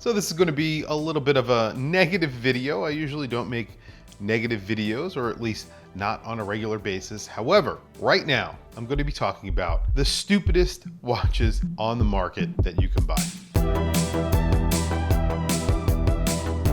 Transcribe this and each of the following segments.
So this is going to be a little bit of a negative video. I usually don't make negative videos, or at least not on a regular basis. However, right now I'm going to be talking about the stupidest watches on the market that you can buy.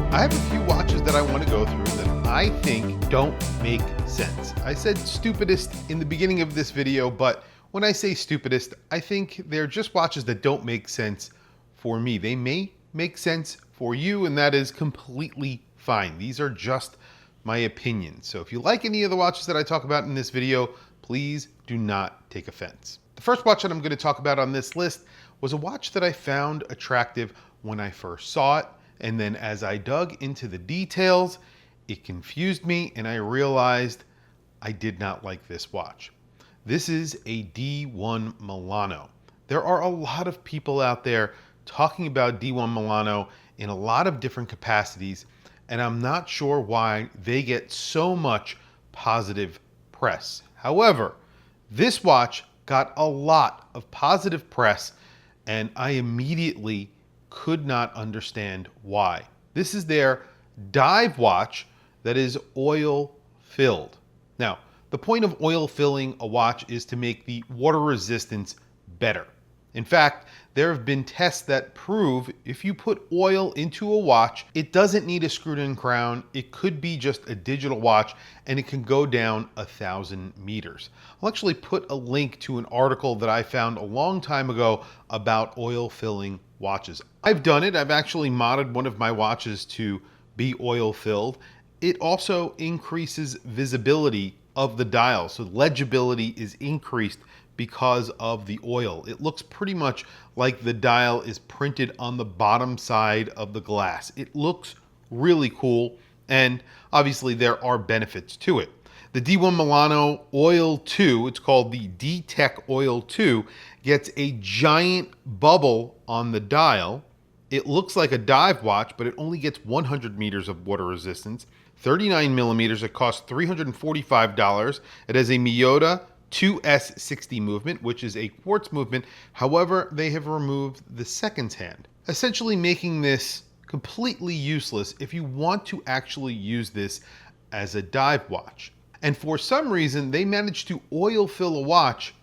I have a few watches that I want to go through that I think don't make sense. I said stupidest in the beginning of this video, but when I say stupidest, I think they're just watches that don't make sense for me. They may make sense for you, and that is completely fine. These are just my opinions. So if you like any of the watches that I talk about in this video, please do not take offense. The first watch that I'm going to talk about on this list was a watch that I found attractive when I first saw it. And then as I dug into the details, it confused me and I realized I did not like this watch. This is a D1 Milano. There are a lot of people out there talking about D1 Milano in a lot of different capacities, and I'm not sure why they get so much positive press. However, this watch got a lot of positive press, and I immediately could not understand why. This is their dive watch that is oil filled. Now, the point of oil filling a watch is to make the water resistance better. In fact, there have been tests that prove if you put oil into a watch, it doesn't need a screwed-in crown. It could be just a digital watch and it can go down 1,000 meters. I'll actually put a link to an article that I found a long time ago about oil filling watches. I've done it. I've actually modded one of my watches to be oil filled. It also increases visibility of the dial, so legibility is increased because of the oil. It looks pretty much like the dial is printed on the bottom side of the glass. It looks really cool, and obviously there are benefits to it. The D1 Milano Oil 2, it's called the D-Tech Oil 2, gets a giant bubble on the dial. It looks like a dive watch, but it only gets 100 meters of water resistance. 39 millimeters, it costs $345. It has a Miyota 2S60 movement, which is a quartz movement. However, they have removed the seconds hand, essentially making this completely useless if you want to actually use this as a dive watch. And for some reason, they managed to oil fill a watch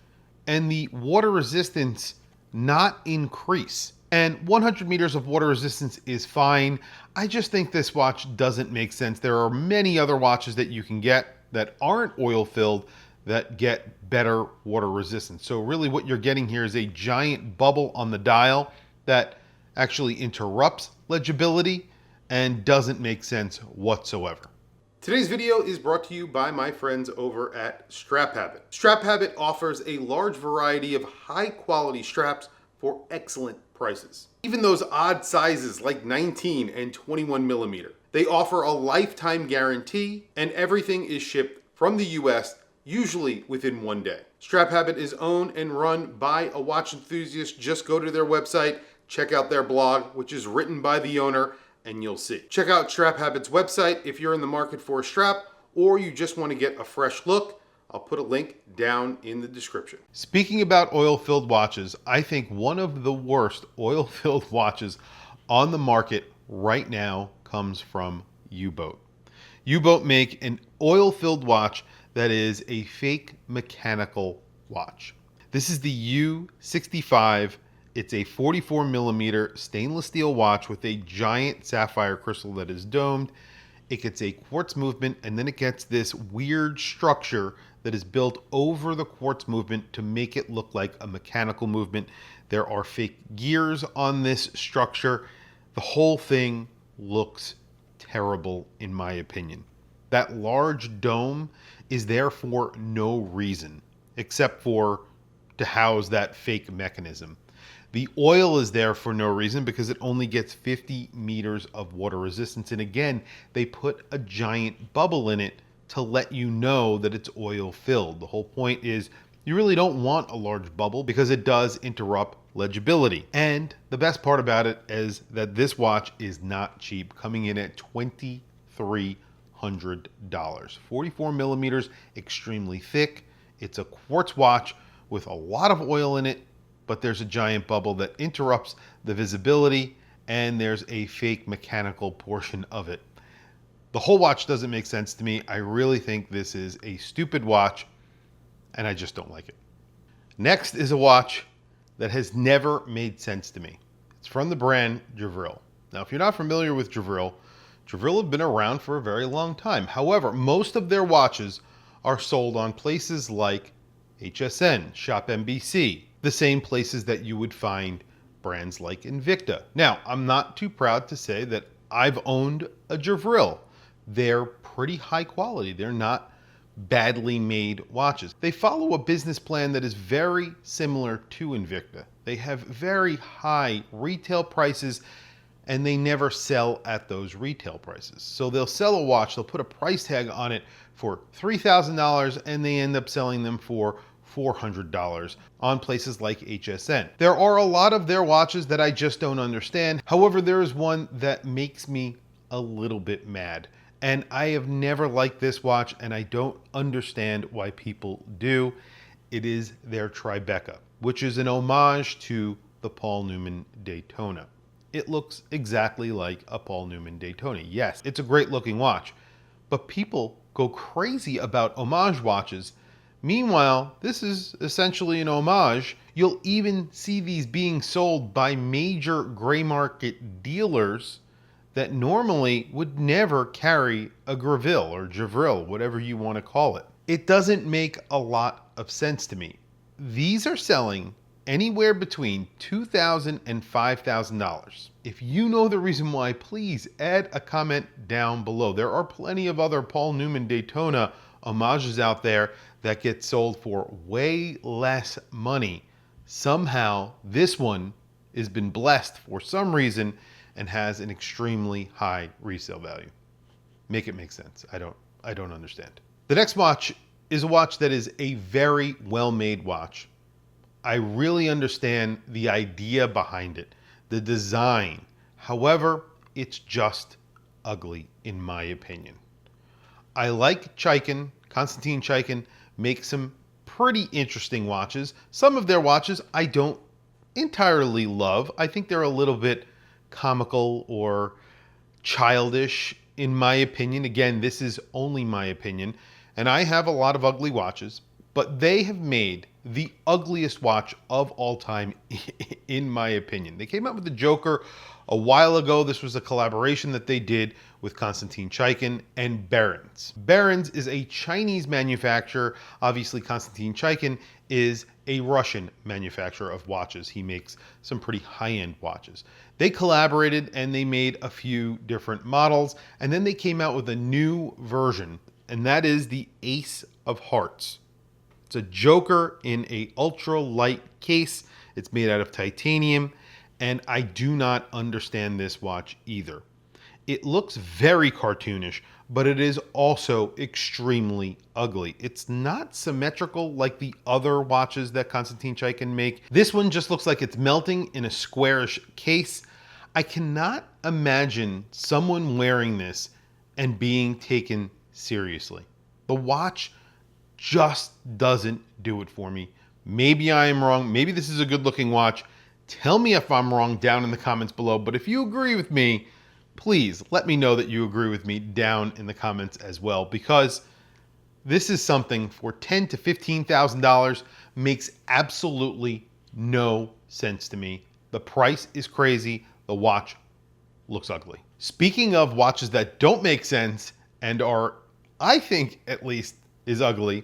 and the water resistance not increase. And 100 meters of water resistance is fine. I just think this watch doesn't make sense. There are many other watches that you can get that aren't oil filled that get better water resistance. So really what you're getting here is a giant bubble on the dial that actually interrupts legibility and doesn't make sense whatsoever. Today's video is brought to you by my friends over at Strap Habit. Strap Habit offers a large variety of high quality straps for excellent prices. Even those odd sizes like 19 and 21 millimeter. They offer a lifetime guarantee and everything is shipped from the US, usually within 1 day. Strap Habit is owned and run by a watch enthusiast. Just go to their website, check out their blog, which is written by the owner, and you'll see. Check out Strap Habit's website if you're in the market for a strap or you just want to get a fresh look. I'll put a link down in the description. Speaking about oil-filled watches, I think one of the worst oil-filled watches on the market right now comes from U-Boat. U-Boat make an oil-filled watch that is a fake mechanical watch. This is the U65. It's a 44 millimeter stainless steel watch with a giant sapphire crystal that is domed. It gets a quartz movement, and then it gets this weird structure that is built over the quartz movement to make it look like a mechanical movement. There are fake gears on this structure. The whole thing looks terrible in my opinion. That large dome is there for no reason except for to house that fake mechanism. The oil is there for no reason because it only gets 50 meters of water resistance. And again, they put a giant bubble in it to let you know that it's oil filled. The whole point is you really don't want a large bubble because it does interrupt legibility. And the best part about it is that this watch is not cheap, coming in at $2,300. $100. 44 millimeters, extremely thick. It's a quartz watch with a lot of oil in it, but there's a giant bubble that interrupts the visibility and there's a fake mechanical portion of it. The whole watch doesn't make sense to me. I really think this is a stupid watch, and I just don't like it. Next is a watch that has never made sense to me. It's from the brand Javril. Now, if you're not familiar with Javril, Javril have been around for a very long time. However, most of their watches are sold on places like HSN, Shop MBC, the same places that you would find brands like Invicta. Now, I'm not too proud to say that I've owned a Javril. They're pretty high quality. They're not badly made watches. They follow a business plan that is very similar to Invicta. They have very high retail prices, and they never sell at those retail prices. So they'll sell a watch, they'll put a price tag on it for $3,000, and they end up selling them for $400 on places like HSN. There are a lot of their watches that I just don't understand. However, there is one that makes me a little bit mad. And I have never liked this watch, and I don't understand why people do. It is their Tribeca, which is an homage to the Paul Newman Daytona. It looks exactly like a Paul Newman Daytona. Yes, it's a great looking watch, but people go crazy about homage watches. Meanwhile, this is essentially an homage. You'll even see these being sold by major gray market dealers that normally would never carry a Greville or Javril, whatever you want to call it. It doesn't make a lot of sense to me. These are selling anywhere between $2,000 and $5,000. If you know the reason why, please add a comment down below. There are plenty of other Paul Newman Daytona homages out there that get sold for way less money. Somehow this one has been blessed for some reason and has an extremely high resale value. Make it make sense. I don't understand. The next watch is a watch that is a very well-made watch. I really understand the idea behind it, the design. However, it's just ugly in my opinion. I like Chaikin. Konstantin Chaikin makes some pretty interesting watches. Some of their watches I don't entirely love. I think they're a little bit comical or childish in my opinion. Again, this is only my opinion, and I have a lot of ugly watches, but they have made the ugliest watch of all time in my opinion. They came out with the Joker a while ago. This was a collaboration that they did with Konstantin Chaikin and Berens. Berens is a Chinese manufacturer. Obviously, Konstantin Chaikin is a Russian manufacturer of watches. He makes some pretty high-end watches. They collaborated and they made a few different models, and then they came out with a new version, and that is the Ace of Hearts. It's a Joker in a ultra light case. It's made out of titanium, and I do not understand this watch either. It looks very cartoonish, but it is also extremely ugly. It's not symmetrical like the other watches that Konstantin Chaikin make. This one just looks like it's melting in a squarish case. I cannot imagine someone wearing this and being taken seriously. The watch just doesn't do it for me. Maybe I am wrong. Maybe this is a good looking watch. Tell me if I'm wrong down in the comments below. But if you agree with me, please let me know that you agree with me down in the comments as well, because this is something for $10,000 to $15,000 makes absolutely no sense to me. The price is crazy. The watch looks ugly. Speaking of watches that don't make sense and are, I think at least, is ugly,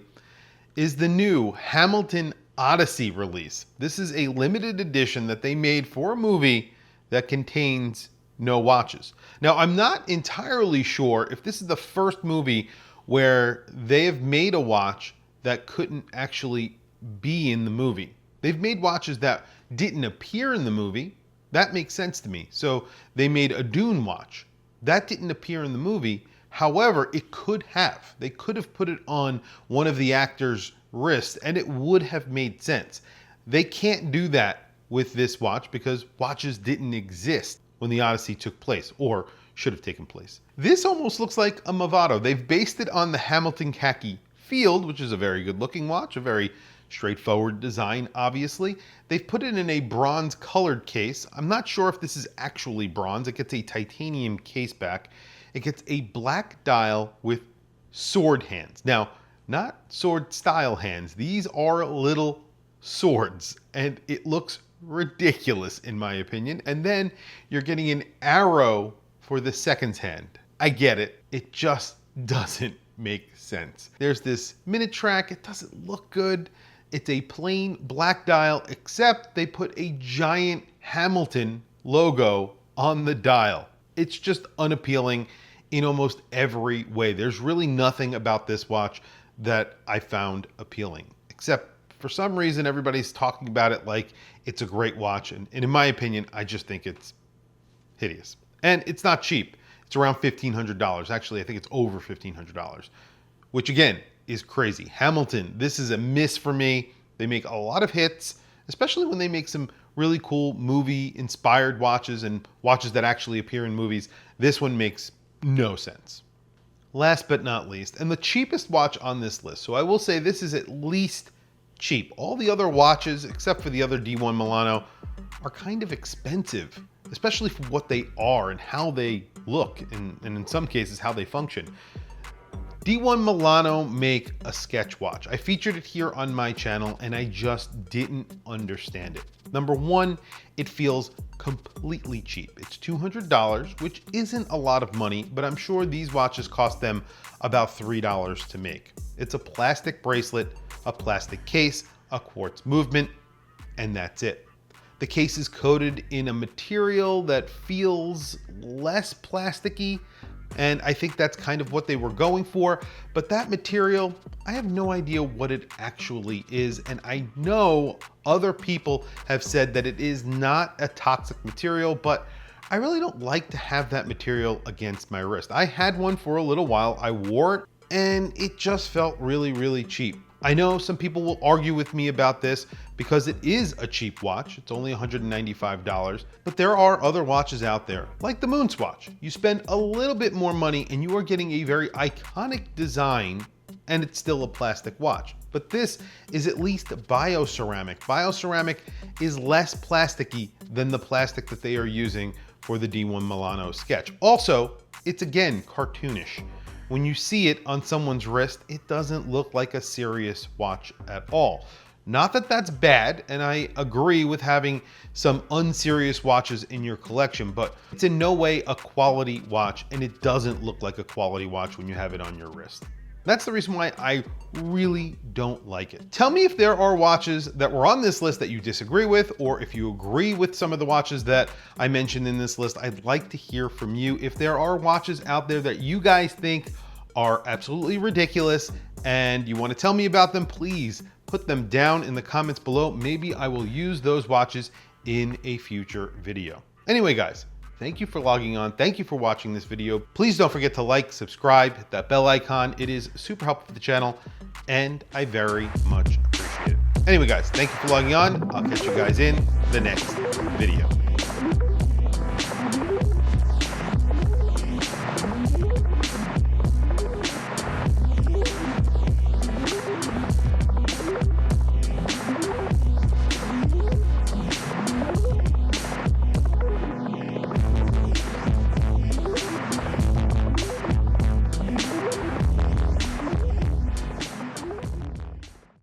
is the new Hamilton Odyssey release. This is a limited edition that they made for a movie that contains no watches. Now, I'm not entirely sure if this is the first movie where they have made a watch that couldn't actually be in the movie. They've made watches that didn't appear in the movie. That makes sense to me. So they made a Dune watch. That didn't appear in the movie. However, it could have. They could have put it on one of the actors' wrists and it would have made sense. They can't do that with this watch because watches didn't exist when the Odyssey took place, or should have taken place. This almost looks like a Movado. They've based it on the Hamilton Khaki Field, which is a very good looking watch, a very Straightforward design, obviously. They've put it in a bronze colored case. I'm not sure if this is actually bronze. It gets a titanium case back. It gets a black dial with sword hands. Now, not sword style hands. These are little swords, and it looks ridiculous in my opinion. And then you're getting an arrow for the seconds hand. I get it. It just doesn't make sense. There's this minute track. It doesn't look good. It's a plain black dial, except they put a giant Hamilton logo on the dial. It's just unappealing in almost every way. There's really nothing about this watch that I found appealing, except for some reason everybody's talking about it like it's a great watch. And in my opinion, I just think it's hideous. And it's not cheap. It's around $1,500. Actually, I think it's over $1,500, which again is crazy. Hamilton, this is a miss for me. They make a lot of hits, especially when they make some really cool movie inspired watches and watches that actually appear in movies. This one makes no sense. Last but not least, and the cheapest watch on this list, so I will say this is at least cheap. All the other watches, except for the other D1 Milano, are kind of expensive, especially for what they are and how they look, and in some cases how they function. D1 Milano make a sketch watch. I featured it here on my channel and I just didn't understand it. Number one, it feels completely cheap. It's $200, which isn't a lot of money, but I'm sure these watches cost them about $3 to make. It's a plastic bracelet, a plastic case, a quartz movement, and that's it. The case is coated in a material that feels less plasticky, and I think that's kind of what they were going for. But that material, I have no idea what it actually is. And I know other people have said that it is not a toxic material, but I really don't like to have that material against my wrist. I had one for a little while, I wore it, and it just felt really, really cheap. I know some people will argue with me about this because it is a cheap watch. It's only $195, but there are other watches out there, like the Moonswatch. You spend a little bit more money and you are getting a very iconic design, and it's still a plastic watch. But this is at least bioceramic. Bioceramic is less plasticky than the plastic that they are using for the D1 Milano Sketch. Also, it's again cartoonish. When you see it on someone's wrist, it doesn't look like a serious watch at all. Not that that's bad, and I agree with having some unserious watches in your collection, but it's in no way a quality watch, and it doesn't look like a quality watch when you have it on your wrist. That's the reason why I really don't like it. Tell me if there are watches that were on this list that you disagree with, or if you agree with some of the watches that I mentioned in this list. I'd like to hear from you. If there are watches out there that you guys think are absolutely ridiculous and you want to tell me about them, please put them down in the comments below. Maybe I will use those watches in a future video. Anyway, guys, thank you for logging on. Thank you for watching this video. Please don't forget to like, subscribe, hit that bell icon. It is super helpful for the channel, and I very much appreciate it. Anyway, guys, thank you for logging on. I'll catch you guys in the next video.